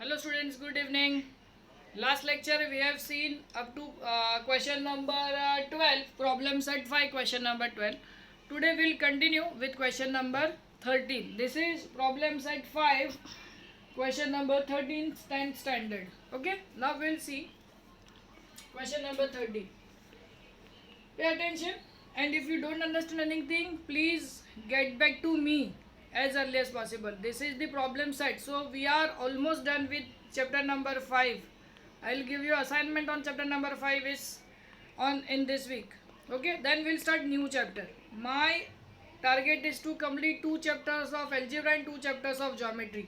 Hello students, good evening. Last lecture we have seen up to question number 12, problem set 5, question number 12. Today we'll continue with question number 13. This is problem set 5, question number 13, 10th standard. Okay, now we'll see question number 13. Pay attention, and if you don't understand anything, please get back to me as early as possible. This is the problem set. So we are almost done with chapter number 5. I'll give you assignment on chapter number 5 is on in this week. Okay, then we'll start new chapter. My target is to complete 2 chapters of algebra and 2 chapters of geometry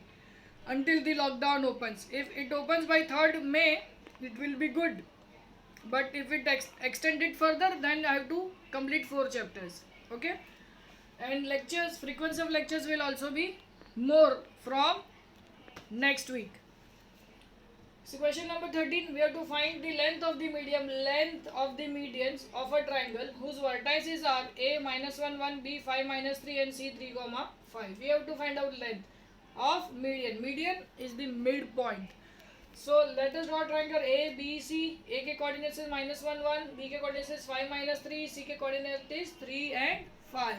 until the lockdown opens. If it opens by 3rd May, it will be good, but if it extend it further, then I have to complete 4 chapters. Okay, and lectures, frequency of lectures will also be more from next week. So question number 13, we have to find the length of the medians of a triangle whose vertices are a minus 1 1, b 5 minus 3 and c 3 comma 5. We have to find out length of median. Median is the midpoint. So let us draw triangle A B C. A के coordinates is minus 1 1, B के coordinates is 5 minus 3, C के coordinate is 3 and 5.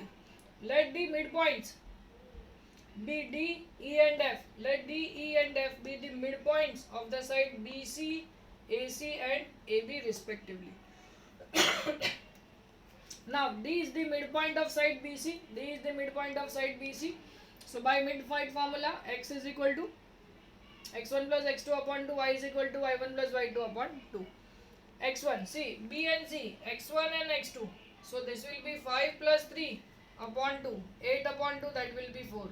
Let the midpoints be D, E and F. Let D, E and F be the midpoints of the side BC, AC and AB respectively. Now D is the midpoint of side BC. D is the midpoint of side BC. So by midpoint formula, x is equal to x1 plus x2 upon 2, y is equal to y1 plus y2 upon 2. x1, see, b and c, x1 and x2. So this will be 5 plus 3 upon 2, 8 upon 2, that will be 4.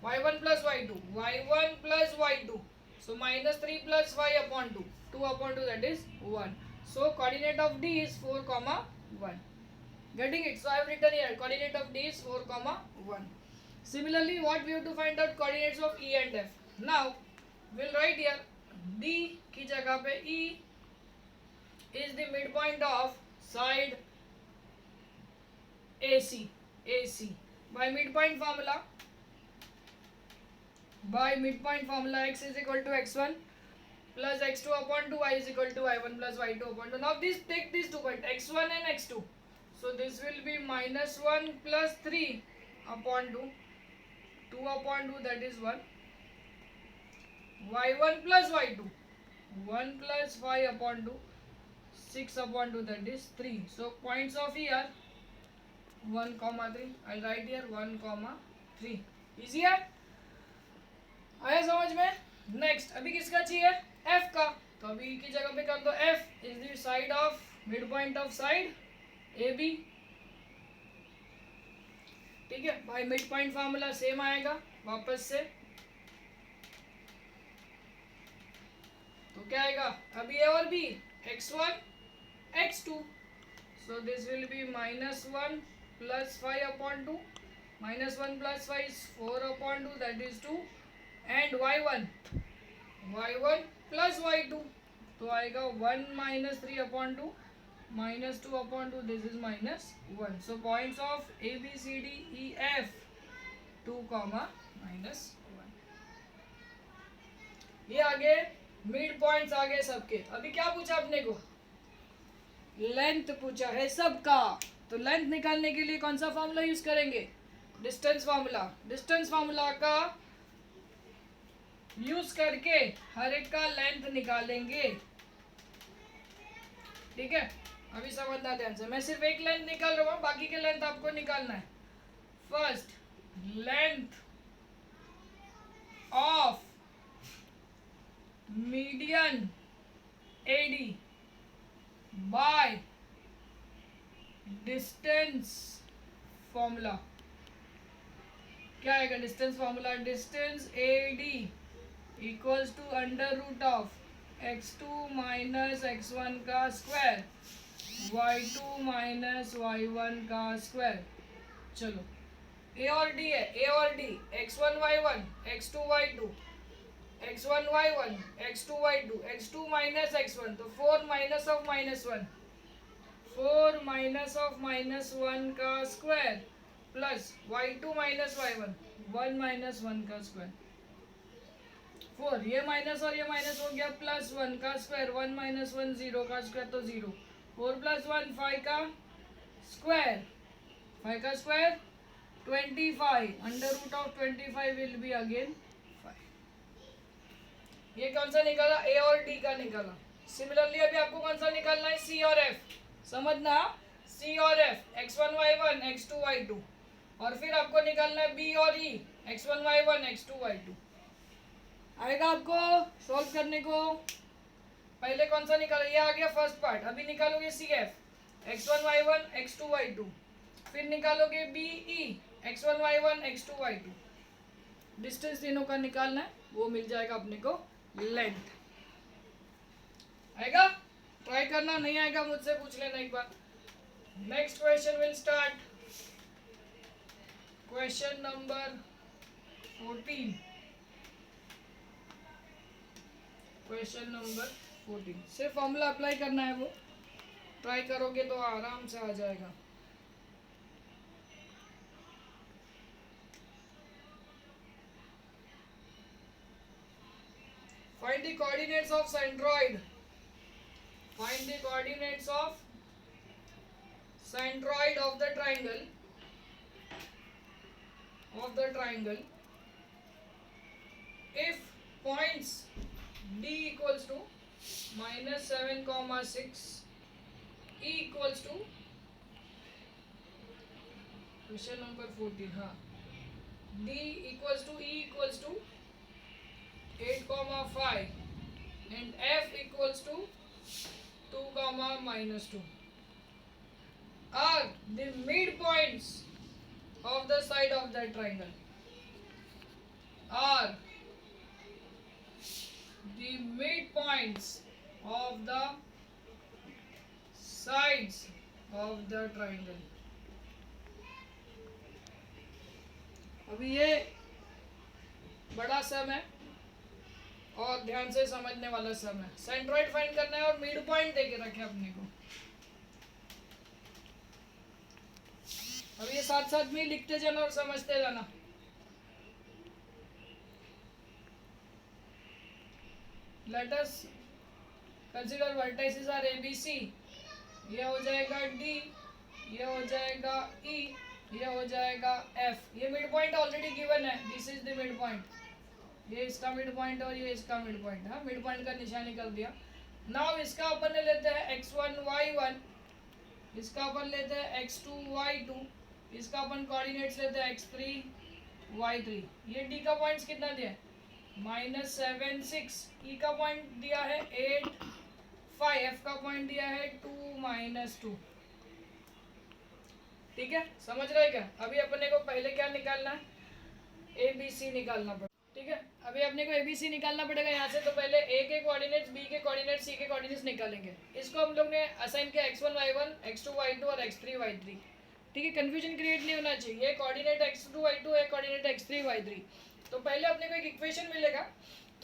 y1 plus y2, y1 plus y2. So minus 3 plus 5 upon 2, 2 upon 2, that is 1. So coordinate of D is 4 comma 1. Getting it? So I have written here, coordinate of D is 4 comma 1. Similarly, what we have to find out coordinates of E and F. Now, we'll write here D की जगह पे E is the midpoint of side AC. By midpoint formula x is equal to x1 plus x2 upon 2, y is equal to y1 plus y2 upon 2. Now take these 2 points x1 and x2. So this will be minus 1 plus 3 upon 2, 2 upon 2, that is 1. y1 plus y2, 1 plus 5 upon 2, 6 upon 2, that is 3. So points of here 1 comma 3. I'll write here 1 comma 3. Easy है? आया समझ में? Next अभी किसका चाहिए? F का. तो अभी की जगह पे कर दो F is the side of midpoint of side AB. ठीक है, भाई midpoint फार्मूला सेम आएगा वापस से. तो क्या आएगा? अभी A और B, x1 x2. So this will be minus 1 plus 5 upon 2. Minus 1 plus 5 is 4 upon 2, that is 2. And y1 plus y2. तो आएगा 1 minus 3 upon 2 minus 2 upon 2, this is minus 1. So points of A, B, C, D, E, F 2 comma minus 1. ये आगे mid points आ गए सबके. अभी क्या पूछा अपने को? लेंथ पूछा है सबका. तो लेंथ निकालने के लिए कौन सा फॉर्मूला यूज करेंगे? Distance formula. डिस्टेंस फार्मूला का यूज करके हर एक का लेंथ निकालेंगे. ठीक है, अभी समझना ध्यान से. मैं सिर्फ एक लेंथ निकाल रहा हूँ, बाकी के लेंथ आपको निकालना है. First length of median AD by distance formula. क्या आएगा distance formula? Distance AD equals to under root of x2 minus x1 का स्क्वायर y2 माइनस y1 का स्क्वायर. चलो A और D है. A और D x1 y1 x2 y2 x1 y1 x2 y2 x2 minus x1, तो 4 minus of minus 1, 4 minus of minus 1 का square plus y2 minus y1, 1 minus 1 का square. 4, ये minus और ये माइनस हो गया प्लस 1 का स्क्वायर, 1 माइनस 1 0 का स्क्वायर तो 0, 4 प्लस 1 5 का स्क्वायर, 5 का square 25, under root of 25 will be again 5। ये कौन सा निकाला, ए और डी का निकाला। सिमिलरली अभी आपको कौन सा निकालना है, सी और एफ, समझना, सी और F, x1 y1 x2 y2, और फिर आपको निकालना है बी और ई, x1 y1 x2 y2। आएगा आपको सॉल्व करने को। पहले कौन सा निकाला, ये आ गया फर्स्ट पार्ट। अभी निकालोगे C F, x1 y1 x2 y2, फिर निकालोगे B E, x1 y1 x2 y2। Distance तीनों का निकालना है, वो मिल जाएगा अपने को लेंथ। आएगा, ट्राई करना, नहीं आएगा मुझसे पूछ लेना एक बार। Next question will start, question number 14, question number 14। सिर्फ फॉर्मूला अप्लाई करना है, वो ट्राई करोगे तो आराम से आ जाएगा। Find the coordinates of centroid. Find the coordinates of centroid of the triangle. If points D equals to -7,6, E equals to, question number 14, हाँ, D equals to E equals to 8,5 and F equals to 2, -2 are the midpoints of the side of that triangle. Are the midpoints of the sides of the triangle. अभी ये बड़ा सम है और ध्यान से समझने वाला सम है। सेंट्रॉइड फाइंड करना है और मिड पॉइंट देके रखे अपने को। अब ये साथ साथ में लिखते जाना और समझते जाना। Let us consider vertices are ABC, ये हो जाएगा D, ये हो जाएगा E, ये हो जाएगा F। ये मिड पॉइंट ऑलरेडी गिवन है, this is the mid point, ये इसका मिड पॉइंट और ये इसका मिड पॉइंट। हाँ, मिड पॉइंट का निशानी कर दिया। नाउ इसका अपन ले लेते हैं x1 y1, इसका अपन लेते हैं x2 y2, इसका अपन कोऑर्डिनेट्स लेते हैं x3 y3। ये D का पॉइंट्स कितना दिया है, -7 6, E का पॉइंट दिया है 8 5, F का पॉइंट दिया है 2 -2। ठीक है, समझ रहे क्या। अभी अपने को पहले क्या निकालना है, ABC निकालना पड़ेगा। ठीक है, अभी अपने को ABC निकालना पड़ेगा यहाँ से। तो पहले A के कोऑर्डिनेट्स, B के कोऑर्डिनेट्स, C के कोऑर्डिनेट्स निकालेंगे। इसको हम लोग ने असाइन किया x1 y1 x2 y2 और x3 y3। ठीक है, कंफ्यूजन क्रिएट नहीं होना चाहिए। ये कोऑर्डिनेट x2 y2 है, कोऑर्डिनेट x3 y3। तो पहले अपने को एक इक्वेशन मिलेगा,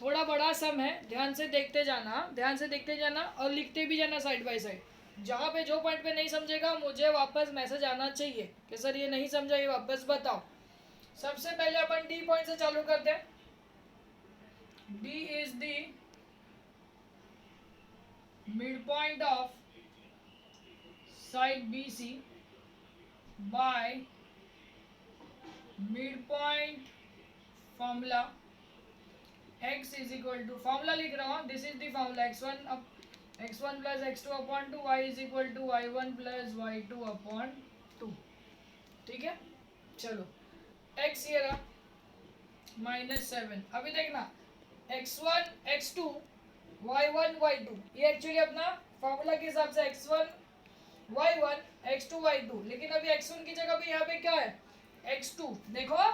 थोड़ा बड़ा सम है, ध्यान से देखते जाना, ध्यान से देखते जाना और लिखते भी जाना साइड बाय साइड। जहाँ पे जो पॉइंट पे नहीं समझेगा मुझे वापस मैसेज आना चाहिए कि सर ये नहीं समझा, ये वापस बताओ। सबसे पहले अपन डी पॉइंट से चालू करते हैं। D is the mid point of side BC by mid point formula x is equal to, formula लिख रहा हूँ, this is the formula, x1 plus x2 upon 2, y is equal to y1 plus y2 upon 2। ठीक है, चलो x ये रहा -7। अभी देखना x1 x2 y1 y2, ये एक्चुअली अपना फॉर्मूला के हिसाब से x1 y1 x2 y2, लेकिन अभी x1 की जगह पे यहाँ पे क्या है x2। देखो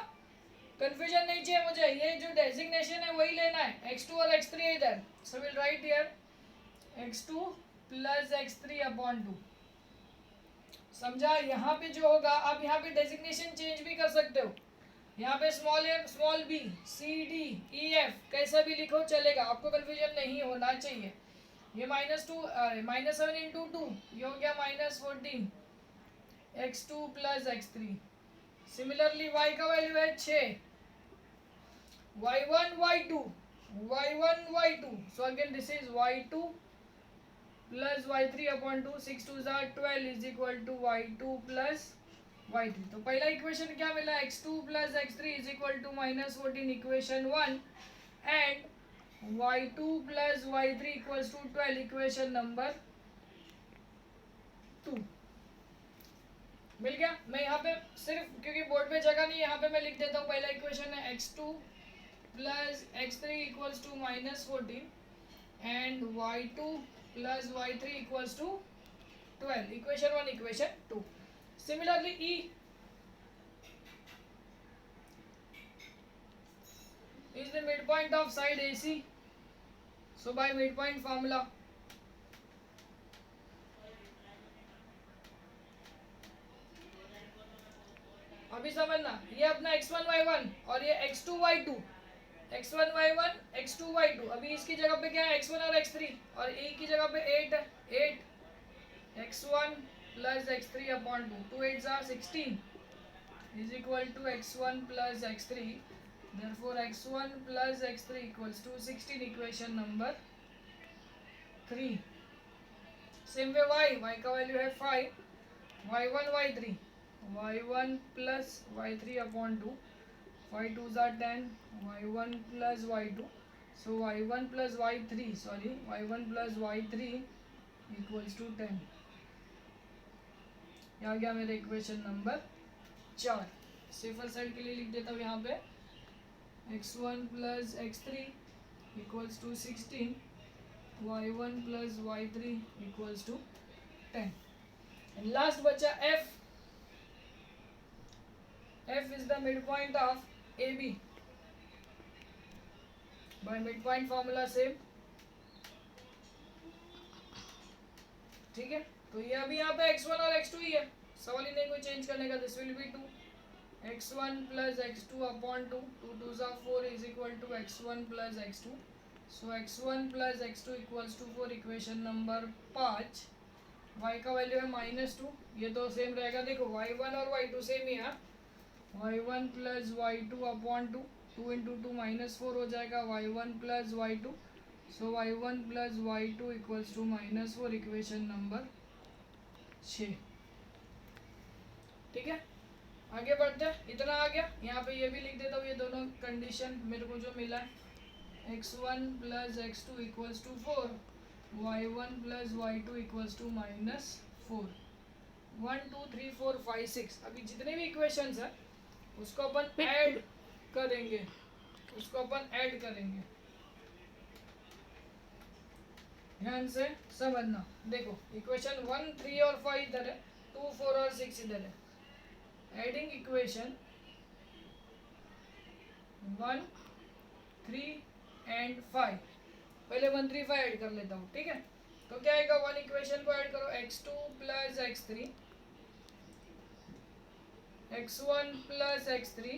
कंफ्यूजन नहीं चाहिए मुझे, ये जो डेजिग्नेशन है वही लेना है, x2 और x3 है इधर। So will write here x2 plus x3 upon 2। समझा, यहाँ पे जो होगा, आप यहाँ पे डेजिग्नेशन चेंज भी कर सकते हो। यहाँ पे small a small b c d e f कैसा भी लिखो चलेगा, आपको कंफ्यूजन नहीं होना चाहिए। ये -7 इंटू 2, ये हो गया -14 x2 plus x3। Similarly y का वैल्यू है 6, y1 y2 y1 y2, so again this is y2 plus y3 upon 2, 6 2 are 12 is equal to y2 plus y3. तो पहला इक्वेशन क्या मिला, x2 plus x3 is equal to -14 equation 1 and y2 plus y3 equals to 12 equation number 2 मिल गया। मैं यहाँ पे सिर्फ क्योंकि बोर्ड पे जगह नहीं, यहाँ पे मैं लिख देता हूँ। पहला इक्वेशन है x2 plus x3 equals to -14 and y2 plus y3 equals to 12 equation 1 equation 2. Similarly E is the midpoint of side AC, so by midpoint formula अभी समझना, ये अपना x1 y1 और ये x2 y2, x1 y1 x2 y2। अभी इसकी जगह पे क्या है, x1 और x3, और ए की जगह पे 8 है, 8 x1 plus x3 upon 2, 2 8s are 16 is equal to x1 plus x3, therefore x1 plus x3 equals to 16 equation number 3. Same way y का वैल्यू है 5, y1 y3, y1 plus y3 upon 2, 5 2s are 10, y1 plus y2, so y1 plus y3 sorry y1 plus y3 equals to 10। यहाँ गया मेरा equation number 4। सिफर side के लिए लिख देता हूँ यहाँ पे x1 plus x3 equals to 16, y1 plus y3 equals to 10 and last बचा f। F is the midpoint of AB by midpoint formula same, ठीक है। तो ये अभी यहाँ पे x1 और x2 ही है, सवाल ही नहीं कोई चेंज करने का। This will be 2 x1 plus x2 upon 2, 2 2s are 4 is equal to x1 plus x2, so x1 plus x2 equals to 4 equation number 5। y का वैल्यू है -2, ये तो सेम रहेगा। देखो y1 और y2 सेम ही है, y1 plus y2 upon 2, 2 into 2 -4 हो जाएगा, y1 plus y2, so y1 plus y2 equals to -4 equation number 6, ठीक है। आगे बढ़ते हैं, इतना आ गया। यहाँ पे ये भी लिख देता हूँ, ये दोनों कंडीशन मेरे को जो मिला है x1 plus x2 equals to 4, y1 plus y2 equals to -4, 1 2 3 4 5 6। अभी जितने भी इक्वेशंस है उसको अपन ऐड करेंगे, ध्यान से समझना। देखो इक्वेशन 1 3 और 5 इधर है, 2 4 और 6 इधर है। एडिंग इक्वेशन 1 3 एंड 5, पहले 1 3 5 ऐड कर लेता हूँ, ठीक है। तो क्या आएगा, 1 इक्वेशन को ऐड करो, x2 plus x3, x1 plus x3,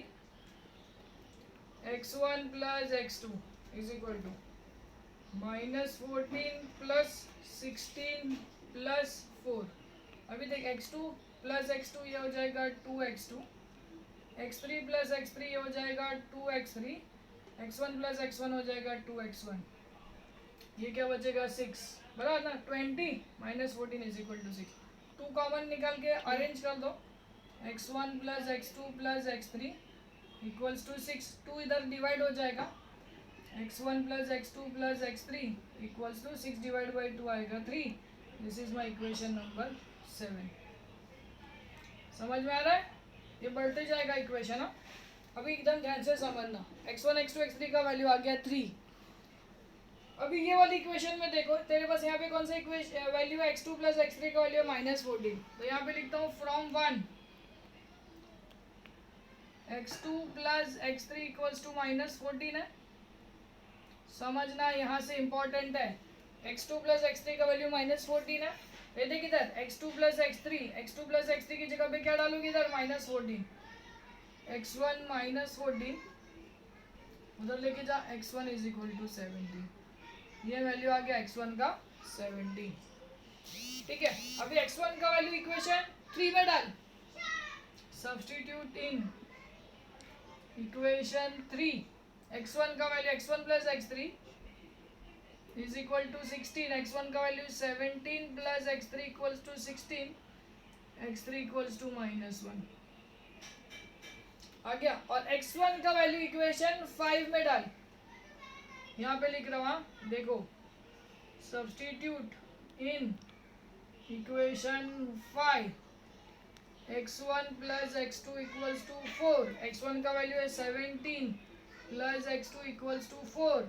x1 plus x2 is equal to -14 plus 16 plus 4। अभी देख x2 plus x2 ये हो जाएगा 2x2, x3 plus x3 ये हो जाएगा 2x3, x1 plus x1 हो जाएगा 2x1, ये क्या बचेगा 6, बराबर ना। 20 -14 इज इक्वल टू 6, 2 कॉमन निकाल के अरेंज कर दो, x1 plus x2 plus x3 equals to 6, 2 इधर डिवाइड हो जाएगा, x1 plus x2 plus x3 equals to 6 divide by 2 आएगा 3। This is my equation number 7। समझ में आ रहा है, ये बढ़ते जाएगा इक्वेशन। हाँ अभी एकदम ध्यान से समझना, x1 x2 x3 का वैल्यू आ गया 3। अभी ये वाली इक्वेशन में देखो, तेरे पास यहाँ पे कौन सा इक्वेशन वैल्यू है, x2 plus x3 का वैल्यू है -14, तो यहाँ पे लिखता हूँ from 1 x2 plus x3 equals to -14 है। समझना यहाँ से इम्पोर्टेंट है, x2 plus x3 का वैल्यू -14 है। ये देख इधर x2 plus x3 की जगह पे क्या डालूंगी इधर -14, x1 -14 उधर लेके जा, x1 इज इक्वल टू 17, ये वैल्यू आ गया x1 का 17, ठीक है। अभी x1 का वैल्यू इक्वेशन 3 में डाल, सब्स्टिट्यूट इन इक्वेशन 3 x1 का value x1 plus x3 is equal to 16, x1 का value 17 plus x3 equals to 16, x3 equals to -1 आ गया। और x1 का वैल्यू इक्वेशन 5 में डाल, यहाँ पे लिख रहा हूँ देखो, substitute in equation 5 x1 plus x2 equals to 4, x1 का वैल्यू है 17 plus x2 equals to 4,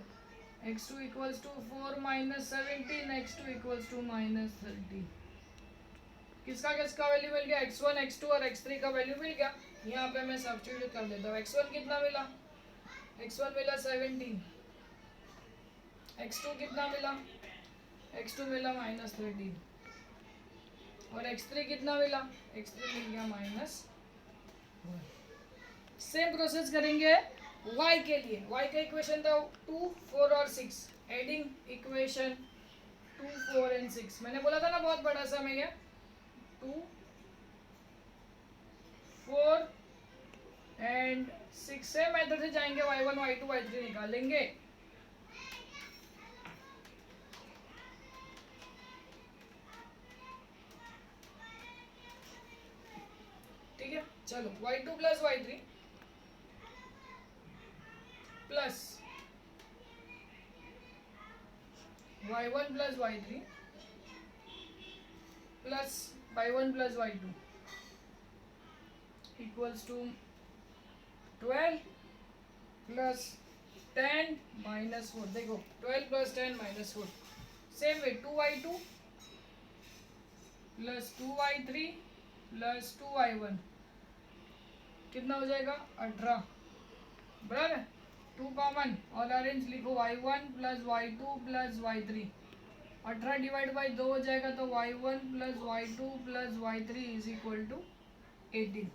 x2 equals to 4 minus 17, x2 equals to -30। किसका वैल्यू मिल गया, x1 x2 और x3 का वैल्यू मिल गया। यहाँ पे मैं सब्स्टिट्यूट कर देता हूँ। x1 कितना मिला, x1 मिला 17, x2 कितना मिला, x2 मिला -13, और x3 कितना मिला, x3 मिल गया -1। सेम प्रोसेस करेंगे y के लिए। y का इक्वेशन था 2, 4 और 6, एडिंग इक्वेशन 2, 4 एंड 6। मैंने बोला था ना बहुत बड़ा सा में, 2, 4 एंड 6 से मेथड से जाएंगे, y1 y2 y3 निकालेंगे। ठीक है, चलो y2 plus y3 plus y1 plus y3 plus y1 plus y2 equals to 12 plus 10 minus 4। देखो 12 plus 10 minus 4, same way 2y2 plus 2y3 plus 2y1 कितना हो जाएगा 18, बराबर है। 2 कॉमन और अरेंज लिखो, y1 plus y2 plus y3, 18 divide by 2 हो जाएगा, तो y1 plus y2 plus y3 is equal to 18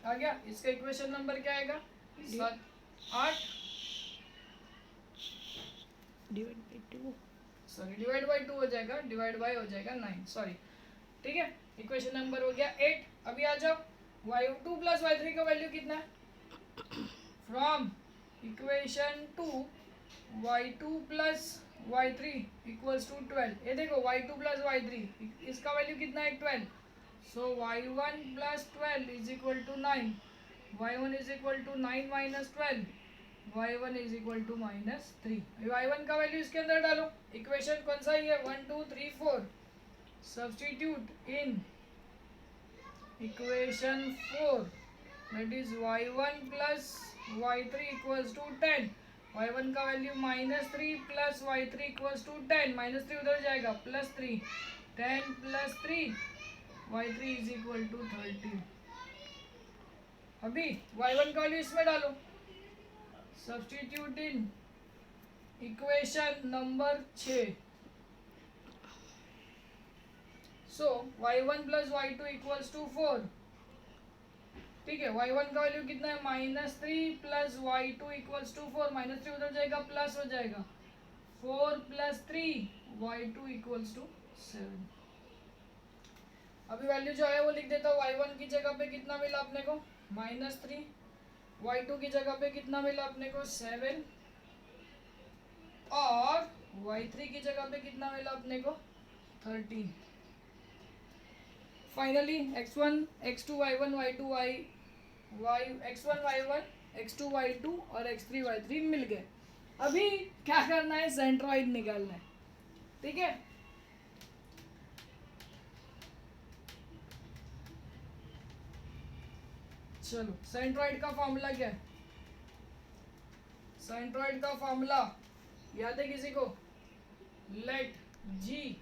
आ गया। इसका इक्वेशन नंबर क्या आएगा, 8 डिवाइड बाई 2 हो जाएगा, डिवाइड बाई हो जाएगा 9, सॉरी। ठीक है, इक्वेशन नंबर हो गया 8। अभी आ जाओ, y2 प्लस y3 का वैल्यू कितना है, from equation 2 y2 plus y3 equals to 12। ये देखो y2 प्लस y3 इसका वैल्यू कितना है 12, so y1 plus 12 is equal to 9, y1 is equal to 9 minus 12, y1 is equal to -3। y1 का value इसके अंदर डालो, इक्वेशन कौन सा ही है 1 2 3 4, substitute in equation 4 that is y1 plus y3 equals to 10, y1 का value -3 plus y3 equals to 10, -3 उधर जाएगा +3, 10 plus 3 y3 is equal to 13। अभी y1 का वैल्यू इसमें डालो, substitute in equation number 6, so y1 plus y2 equals to 4। ठीक है, y1 का वैल्यू कितना है -3 प्लस y2 इक्वल्स टू 4, -3 उधर जाएगा प्लस हो जाएगा 4 प्लस 3 y2 इक्वल्स टू 7। अभी वैल्यू जो है वो लिख देता हूँ, y1 की जगह पे कितना मिला अपने को -3, y2 की जगह पे कितना मिला अपने को 7, और y3 की जगह पे कितना मिला अपने को 13। Finally x1 x2 y1 y2 x1 y1 x2 y2 और x3 y3 मिल गए। अभी क्या करना है, सेंट्रॉइड निकालना है। ठीक है, चलो सेंट्रॉइड का फॉर्मूला क्या है, सेंट्रॉइड का फॉर्मूला याद है किसी को, late g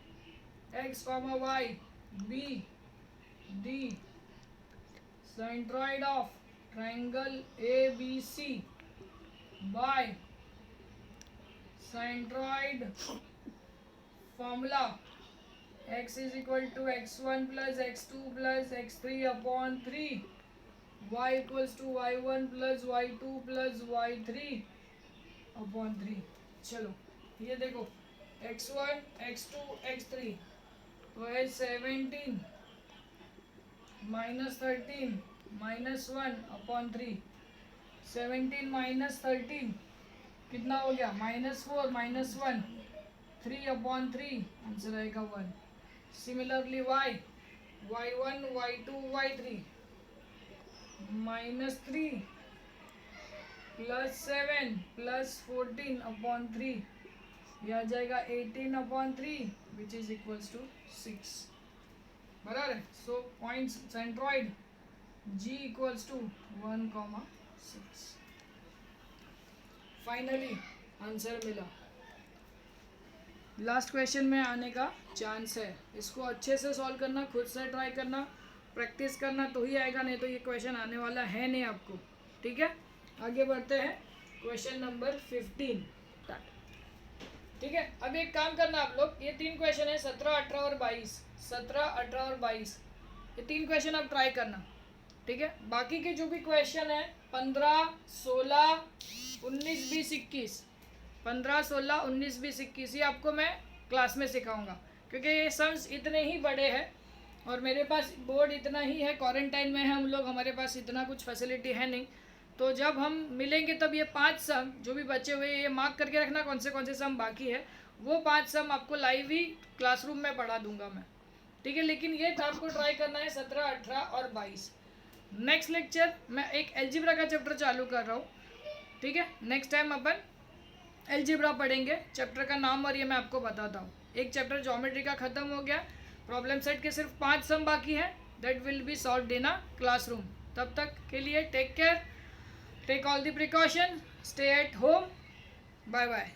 x, y b d centroid of triangle ABC by centroid formula x is equal to x1 plus x2 plus x3 upon 3, y equals to y1 plus y2 plus y3 upon 3। चलो ये देखो x1 x2 x3 तो है 17 -13 -1 upon 3, 17 minus 13 कितना हो गया? -4 -1 3/3 answer आएगा 1। Similarly y y1 y2 y3 -3 +7 +14/3 यह आ जाएगा 18/3 विच इज इक्वल्स टू 6। बराबर है। So point centroid G equals to 1,6। Finally answer मिला। लास्ट क्वेश्चन में आने का चांस है। इसको अच्छे से सॉल्व करना, खुद से ट्राई करना, प्रैक्टिस करना तो ही आएगा, नहीं तो ये क्वेश्चन आने वाला है नहीं आपको। ठीक है, आगे बढ़ते हैं क्वेश्चन नंबर 15 तक। ठीक है, अब एक काम करना आप लोग, ये 3 क्वेश्चन है 17, 18 और 22। 17, 18 और 22 ये 3 क्वेश्चन आप ट्राई करना। ठीक है, बाकी के जो भी क्वेश्चन है 15, 16, 19, 20, 21 15, 16, 19, 20, 21 ये आपको मैं क्लास में सिखाऊंगा, क्योंकि ये सम्स इतने ही बड़े हैं और मेरे पास बोर्ड इतना ही है, क्वारंटाइन में है हम लोग, हमारे पास इतना कुछ फैसिलिटी है नहीं। तो जब हम मिलेंगे तब ये 5 सम जो भी बचे हुए ये मार्क करके रखना कौन से सम बाकी है, वो 5 सम आपको लाइव ही क्लासरूम में पढ़ा दूंगा मैं। ठीक है, लेकिन ये आपको ट्राई करना है 17, 18 और 22। नेक्स्ट लेक्चर मैं एक अलजेब्रा का चैप्टर चालू कर रहा हूँ। ठीक है, नेक्स्ट टाइम अपन अलजेब्रा पढ़ेंगे। चैप्टर का नाम और ये मैं आपको बताता हूँ। एक चैप्टर ज्योमेट्री का ख़त्म हो गया, प्रॉब्लम सेट के सिर्फ 5 सम बाकी है, that will be solved in a classroom. तब तक के लिए take care, take all the precaution, stay at home, bye bye.